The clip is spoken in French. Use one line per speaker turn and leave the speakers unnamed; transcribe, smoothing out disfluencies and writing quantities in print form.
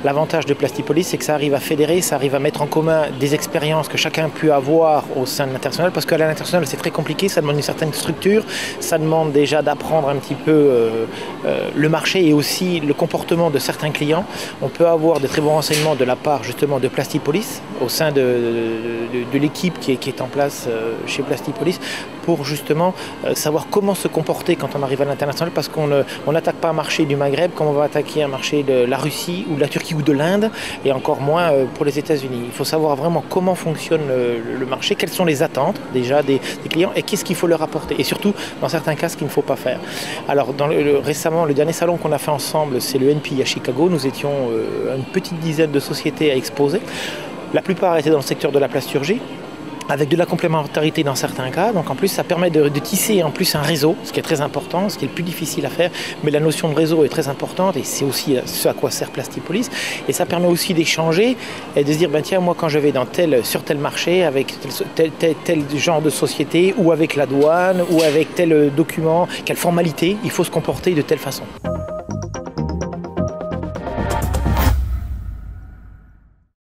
L'avantage de Plastipolis, c'est que ça arrive à fédérer, ça arrive à mettre en commun des expériences que chacun peut avoir au sein de l'international, parce qu'à l'international c'est très compliqué, ça demande une certaine structure, ça demande déjà d'apprendre un petit peu le marché et aussi le comportement de certains clients. On peut avoir de très bons renseignements de la part justement de Plastipolis, au sein de l'équipe qui est en place chez Plastipolis, pour justement savoir comment se comporter quand on arrive à l'international, parce qu'on n'attaque pas un marché du Maghreb comme on va attaquer un marché de la Russie ou de la Turquie ou de l'Inde, et encore moins pour les États-Unis. Il faut savoir vraiment comment fonctionne le marché, quelles sont les attentes déjà des clients et qu'est-ce qu'il faut leur apporter, et surtout dans certains cas ce qu'il ne faut pas faire. Alors récemment, le dernier salon qu'on a fait ensemble, c'est le NP à Chicago. Nous étions une petite dizaine de sociétés à exposer. La plupart étaient dans le secteur de la plasturgie, avec de la complémentarité dans certains cas. Donc en plus ça permet de tisser en plus un réseau, ce qui est très important, ce qui est le plus difficile à faire, mais la notion de réseau est très importante et c'est aussi ce à quoi sert Plastipolis. Et ça permet aussi d'échanger et de se dire, ben tiens, moi quand je vais sur tel marché avec tel genre de société, ou avec la douane, ou avec tel document, quelle formalité, il faut se comporter de telle façon.